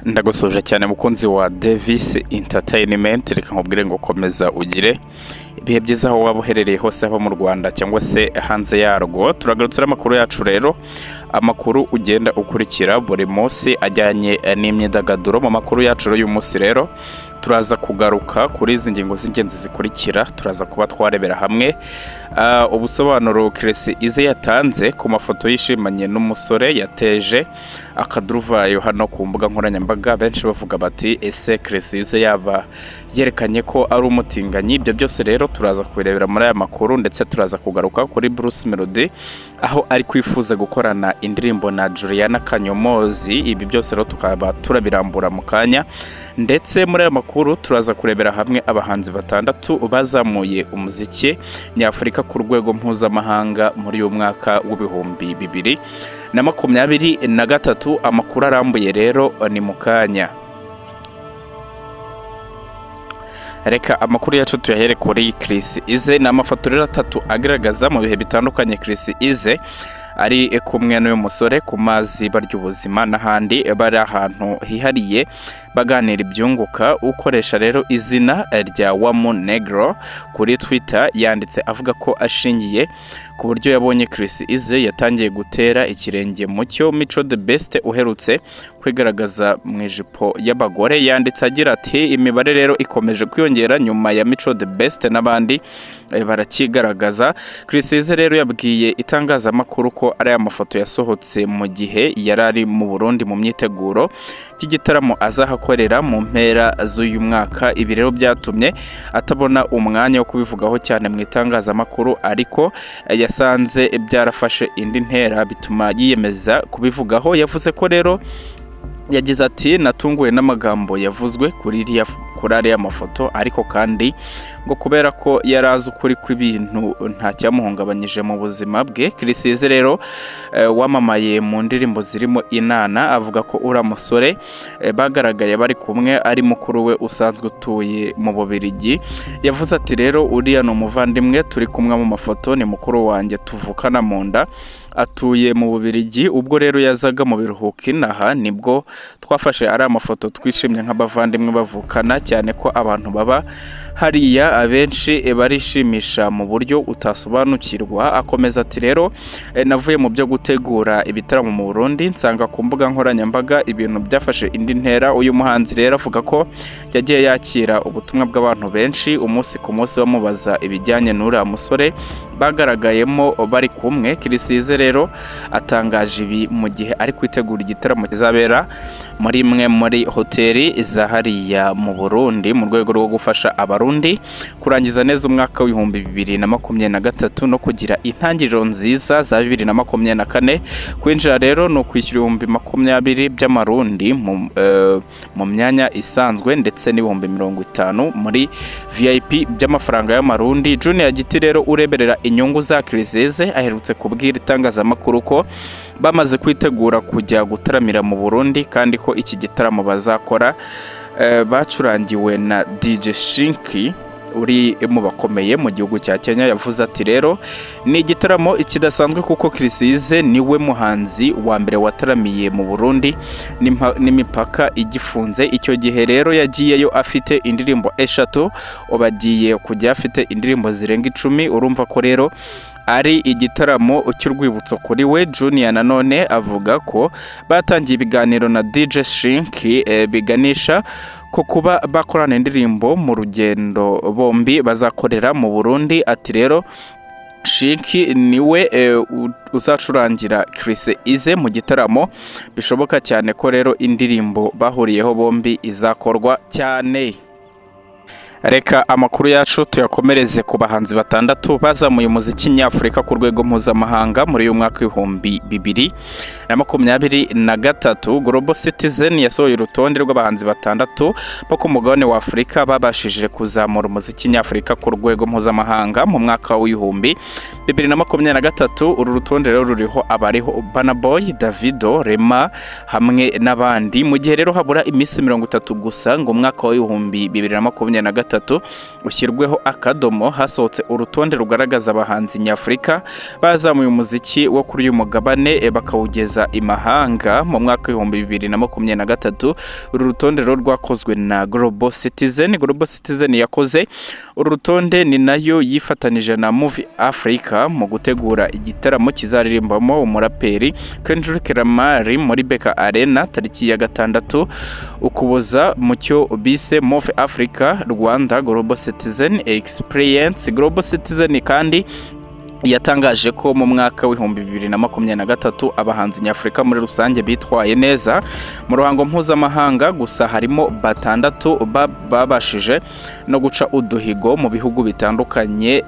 Ndagusoje cyane mukunzi wa Davis Entertainment, reka nkubwire ngo komeza ugire ibihe byiza aho waba uherereye hose haba mu Rwanda cyangwa se hanze yarwo. Turagarutsira amakuru yacu rero, amakuru ugenda ukurikira buri munsi ajyanye n'imyidagaduro. Mu makuru yacu y'uyu munsi rero turaza kugaruka kuri izi ngingo z'ingenzi zikurikira. Turaza kuba twarebera hamwe ubusobanuro Kiresi Ize yatanze ku mafoto yishimanye n'umusore yateje akaduruvayo hano ku mbuga nkoranyambaga. Benshi bavuga bati ese Kiresi Ize yaba yerekanye ko ari umutinganyi? Ibyo byose rero turaza kubirebera muri aya makuru, ndetse turaza kugaruka kuri Bruce Melody aho ari kwifuza gukorana indirimbo na Juliana Kanyomozi. Ibi byose rero tukaba turabirambura mu kanya, ndetse muri aya makuru turaza kurebera hamwe abahanzi batandatu bazamuye umuziki nyafurika ku rwego mpuzamahanga muri uyu mwaka w'ibihumbi 2023. Amakuru arambuye rero ni mu kanya. Reka amakuru yacu tuyahere kuri Kiresi Ize. Ni amafoto rero atatu agaragaza mu bihe bitandukanye Kiresi Ize ari kumwe n'uyu musore ku mazi barya ubuzima n'ahandi bari ahantu hihariye baganira ibyunguka. Ukoresha rero izina rya Wamu Negro kuri Twitter yanditse avuga ko ashingiye ku buryo yabonye Kiresi Ize yatangiye gutera ikirenge mu cyo Mico the Best uherutse kwigaragaza mu ijipo y'abagore. Yanditse agira ati imibare rero ikomeje kwiyongera nyuma ya Mico the Best n'abandi barakigaragaza. Kiresi Ize rero yabwiye itangazamakuru ko ari amafoto yasohotse mu gihe yarari mu Burundi mu myiteguro cy'igitaramo azahakorera mu mpera z'uyu mwaka. Ibi rero byatumye atabona umwanya wo kubivugaho cyane mu itangazamakuru, ariko yasanze byarafashe indi ntera bituma yiyemeza kubivugaho. Yavuze ko rero yagize ati natunguwe n'amagambo yavuzwe kuri ariya mafoto, ariko kandi ngo kubera ko yarazi ukuri kw'ibintu nta cyamuhungabanyije mu buzima bwe. Kiresi Ize rero wamamaye mu ndirimbo zirimo Inana avuga ko uriya musore bagaragaye bari kumwe ari mukuru we usanzwe utuye mu Bubiligi. Yavuze ati rero uriya ni umuvandimwe turi kumwe mu mafoto, ni mukuru wanjye tuvukana mu nda, atuye mu Bubiligi. Ubwo rero yazaga mu biruhuko inaha nibwo twafashe ari amafoto twishimye nk'abavandimwe bavukana, cyane ko abantu baba hariya abenshi barishimisha mu buryo utasobanukirwa. Akomeza ati rero navuye mu byo gutegura ibitaramo mu Burundi nsanga ku mbuga nkoranyambaga ibintu byafashe indi ntera. Uyu muhanzi rero avuga ko yagiye yakira ubutumwa bw'abantu benshi umunsi ku munsi bamubaza ibijyanye n'uriya musore bagaragayemo bari kumwe. Kiresi Ize rero atangaje ibi mu gihe ari kwitegura igitaramo kizabera muri imwe muri hoteli za hariya mu Burundi mu rwego rwo gufasha abarundi kurangiza neza umwaka w'ibihumbi 2023 no kugira intangiriro nziza za 2024. Kwinjira rero no kwishyura 20 by'amarundi mu myanya isanzwe, ndetse n'ibihumbi 50 muri VIP by'amafaranga y'amarundi. Junior Giti rero ureberera inyungu za Kiresi Ize aherutse kubwira itangazamakuru ko bamaze kwitegura kujya gutaramira mu Burundi, kandi ko iki gitaramo bazakora bacurangiwe na DJ Shinki uri mu bakomeye mu gihugu cya Kenya. Yavuze ati rero ni igitaramo ikidasanzwe kuko Kiresi Ize niwe muhanzi wa mbere wataramiye mu Burundi n'imipaka igifunze. Icyo gihe rero yagiyeyo afite indirimbo 3, ubagiye kujya afite indirimbo zirenga 10. Urumva ko rero ari igitaramo cy'urwibutso kuri we. Junior nanone avuga ko batangiye ibiganiro na DJ Shinki biganisha ko kuba bakorana indirimbo mu rugendo bombi bazakorera mu Burundi. Ati rero Shinki niwe uzacurangira Kiresi Ize mu gitaramo. Bishoboka cyane ko rero indirimbo bahuriyeho bombi izakorwa cyane. Reka amakuru yacu tuyakomereze ku bahanzi batandatu bazamuye umuziki nyafurika ku rwego mpuzamahanga muri uyu mwaka w'ibihumbi 2023. Global Citizen yasohoye urutonde rw'abahanzi batandatu bo ku mugabane wa Afurika babashije kuzamura umuziki nyafurika ku rwego mpuzamahanga mu mwaka w'ibihumbi 2023. Uru rutonde rero ruriho abariho Burna Boy, Davido, Rema hamwe n'abandi. Mu gihe rero habura iminsi 30 gusa ngo umwaka w'ibihumbi 2023 2023 ushyirweho akadomo hasohotse urutonde rugaragaza abahanzi nyafurika bazamuye umuziki wo kuri uyu mugabane bakawugeza imahanga mu mwaka wa 2023. Uru rutonde rwakozwe na Global Citizen yakoze uru rutonde, ni nayo yifatanije na Movie Africa mu gutegura igitaramo kizaririmbamo umuraperi Kendrick Lamar muri Beka Arena tariki ya 6 Ukuboza mu cyo bise Movie Africa Rwanda Global Citizen Experience. Global Citizen kandi yatangaje ko mu mwaka wa 2023 abahanzi nyafurika muri rusange bitwaye neza mu ruhango mpuzamahanga, gusa harimo batandatu babashije no guca uduhigo mu bihugu bitandukanye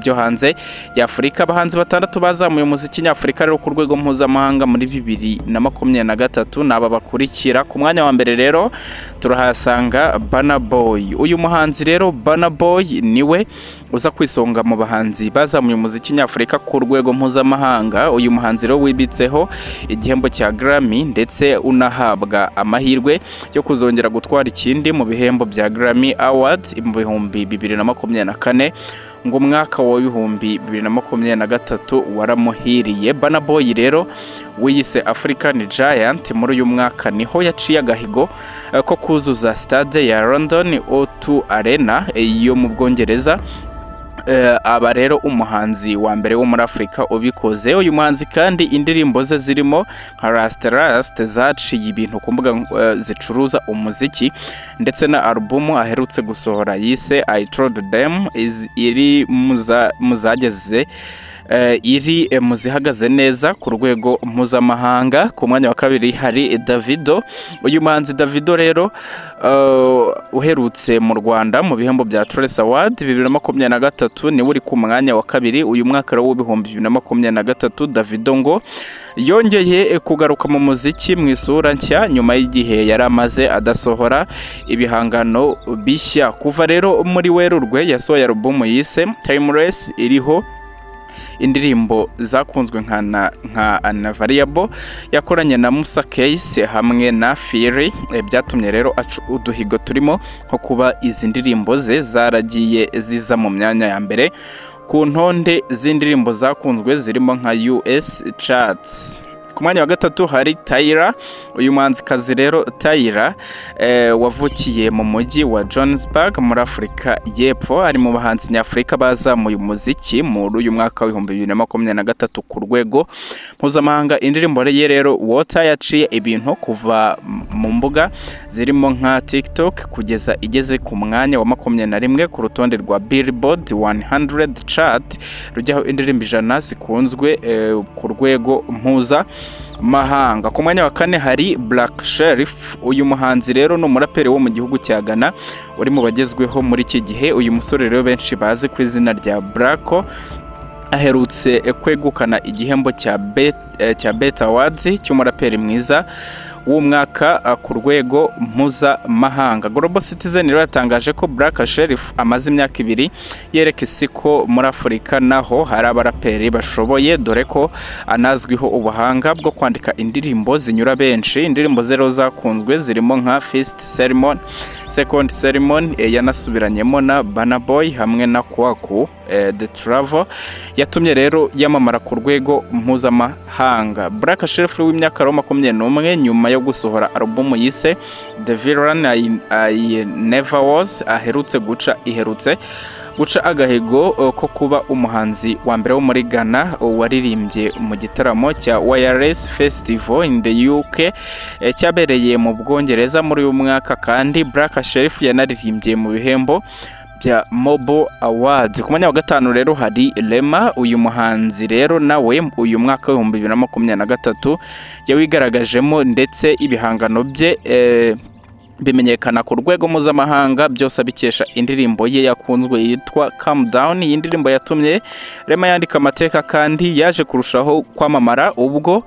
byo hanze ya Afurika. Abahanzi batandatu bazamuye umuziki nyafurika rero ku rwego mpuzamahanga muri 2023 naba bakurikira. Ku mwanya wa mbere rero turahasanga Burna Boy. Uyu muhanzi rero Burna Boy niwe uza kwisonga mu bahanzi bazamuye umuziki nyafurika ku rwego mpuzamahanga. Uyu muhanzi rero wibitseho igihembo cya Grammy ndetse unahabwa amahirwe yo kuzongera gutwara ikindi mu bihembo bya Grammy Awards mu 2024 ngo mwaka wa 2023 waramuhiriye. Burna Boy rero wiyise African Giant muri uyu mwaka niho yaciye agahigo ko kuzuza stade ya London O2 Arena yo mu Bwongereza. Aba rero umuhanzi wa mbere wo muri Afrika ubikoze. Uyu muhanzi kandi indirimbo ze zirimo nka Rust zaciye ibintu ku mbuga zicuruza umuziki, ndetse na album aherutse gusohora yise I Told Them iri muzageze iri muzihagaze neza ku rwego mpuzamahanga. Ku mwanya wa kabiri hari Davido. Uyu muhanzi Davido rero uherutse mu Rwanda mu bihembo bya Trace Award 2023 ni uri ku mwanya wa kabiri. Uyu mwaka wa 2023 Davido ngo yongeye kugaruka mu muziki mu isura nshya nyuma y'igihe yari amaze adasohora ibihangano bishya. Kuva rero muri Werurwe yasohoye album yise Timeless iriho indirimbo zakunzwe nka Unavailable yakoranye na Musa Case hamwe na Fury. Byatumye rero uduhigo turimo nko kuba izi ndirimbo ze zaragiye ziza mu myanya ya mbere ku ntonde z'indirimbo zakunzwe zirimo nka US charts. Ku mwanya wa gatatu hari Tyra. Uyu muhanzikazi rero Tyra wavukiye mu mujyi wa Johannesburg muri Afrika y'Epfo, ari mu bahanzi nyafurika bazamuye umuziki muri uyu mwaka wa 2023 ku rwego mpuzamahanga. Indirimbo ye rero Water yaciye ibintu kuva mu mbuga zirimo nka TikTok kugeza igeze ku mwanya wa 21 ku rutonde rwa Billboard 100 chart rujyaho indirimbo 100 zikunzwe ku rwego mpuza mahanga. Ku mwanya wa kane hari Black Sherif. Uyu muhanzi rero no muraperi wo mu gihugu cya Ghana uri mu bagezweho muri iki gihe. Uyu musore rero benshi bazi ku izina rya Blacko aherutse kwegukana igihembo cya Bet Awards cy'umuraperi mwiza w'umwaka ku rwego mpuzamahanga. Global Citizen rero yatangaje ko Black Sherif amaze imyaka 2 yereka isi ko muri Afurika naho hari abaraperi bashoboye, dore ko anazwiho ubuhanga bwo kwandika indirimbo zinyura benshi. Indirimbo zero zakunzwe zirimo nka First Ceremony, Second Ceremony yanasubiranyemo na Burna Boy hamwe na Kwaku The Travel, yatumye rero yamamara ku rwego mpuzamahanga. Black Sherif w'imyaka 21 nyuma yo gusohora album yise The Villain I Never Was aherutse guca agahigo ko kuba umuhanzi wa mbere wo muri Ghana waririmbye mu gitaramo cya Wireless Festival in the UK cyabereye mu Bwongereza muri uyu mwaka. Kandi Black Sherif yanaririmbye mu bihembo bya Mobile Awards. Ku mwanya wa gatanu rero hari Rema. Uyu muhanzi rero nawe uyu mwaka wa 2023 yawigaragajemo ndetse ibihangano bye bimenyekana ku rwego mpuzamahanga, byose abikesha indirimbo ye yakunzwe yitwa Calm Down. Iyi ndirimbo yatumye Rema yandika amateka kandi yaje kurushaho kwamamara ubwo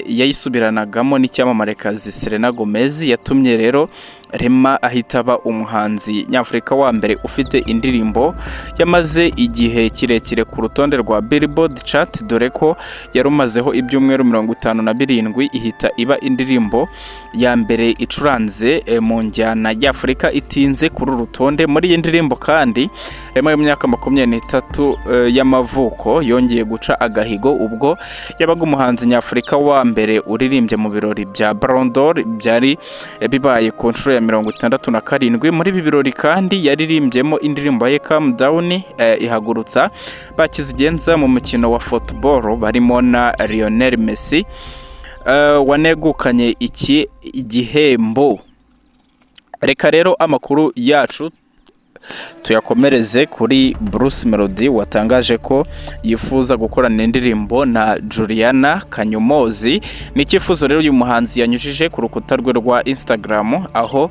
yayisubiranagamo n'icyamamarekazi Selena Gomez. Yatumye rero Rema ahitaba umuhanzi nyafurika wa mbere ufite indirimbo yamaze igihe kirekire ku rutonde rwa Billboard chart, dore ko yarumazeho ibyumweru 57 ihita iba indirimbo ya mbere icuranze mu njyana y'Afrika itinze kuri rutonde. Muri iyi ndirimbo kandi Rema y'imyaka 23 y'amavuko yongeye guca agahigo ubwo yabaga umuhanzi nyafurika wa mbere uririmbye mu birori bya Ballon d'Or byari bibaye ku nshuro ya 67. Muri ibi birori kandi yaririmbyemo indirimbo ye Calm Down, ihagurutsa bakizigenza mu mukino wa football barimo na Lionel Messi wanegukanye iki igihembo. Reka rero amakuru yacu tuyakomereze kuri Bruce Melody watangaje ko yifuza gukorana indirimbo na Juliana Kanyomozi. Ni icyifuzo rero uyu muhanzi yanyujije ku rukuta rwe rwa Instagram, aho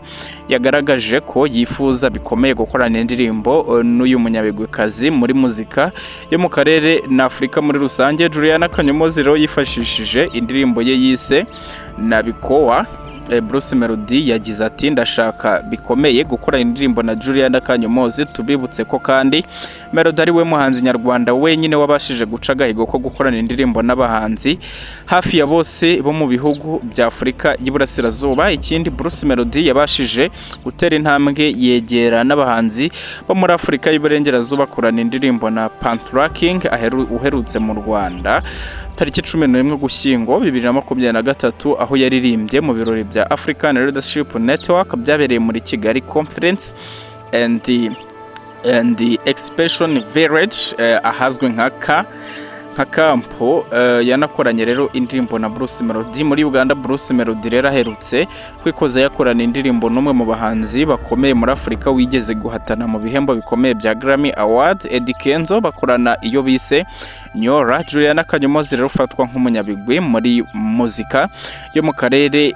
yagaragaje ko yifuza bikomeye gukorana indirimbo n'uyu munyabigwikazi muri muzika yo mu karere na Afurika muri rusange. Juliana Kanyomozi rero yifashishije indirimbo ye yise Nabikowa. Bruce Melody yagize ati ndashaka bikomeye gukora indirimbo na Juliana Kanyomozi. Tubibutse ko kandi Melody ari we muhanzi nyarwanda wenyine wabashije guca agahigo ko gukorana indirimbo n'abahanzi hafi ya bose bo mu bihugu bya Afurika y'Iburasirazuba. Ikindi Bruce Melody yabashije gutera intambwe yegera n'abahanzi bo muri Afurika y'Iburengerazuba akorana indirimbo na Pantraking uherutse mu Rwanda tariki 11 Ugushyingo 2023, aho yaririmbye mu birori bya African Leadership Network byabereye muri Kigali Conference and the Expression Village, ahazwe nka kampo. Yanakoranye rero indirimbo na Bruce Melody. Muri Uganda Bruce Melody rero aherutse kwikoza yakorana indirimbo n'umwe mu bahanzi bakomeye muri Afurika wigeze guhatana mu bihembo bikomeye bya Grammy Awards, Eddie Kenzo, bakorana iyo bise Nyora. Juliana Kanyomozi rero ufatwa nk'umunyabigwi muri muzika yo mu karere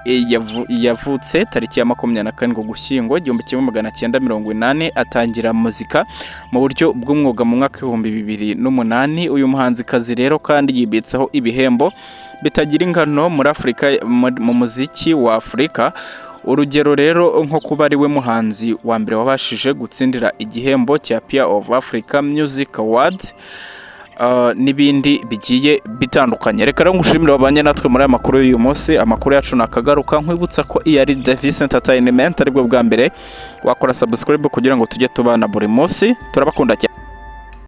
yavutse tariki ya 24 Ugushyingo 1980, atangira muzika mu buryo bw'umwuga mu mwaka 2008. Uyu muhanzi kazi rero kandi yibitseho ibihembo bitagira ingano muri Afurika mu muziki wa Afurika. Urugero rero nko kuba ari we muhanzi wa mbere wabashije gutsindira igihembo cya Peer of Africa Music Awards n'ibindi bigiye bitandukanye. Reka rero ngushimire wabanye natwe muri aya makuru y'uyu munsi. Amakuru yacu nakagaruka nkwibutsa ko ari Davis Entertainment aribwo bwa mbere wakora subscribe kugira ngo tujye tubana buri munsi. Turabakunda cyane.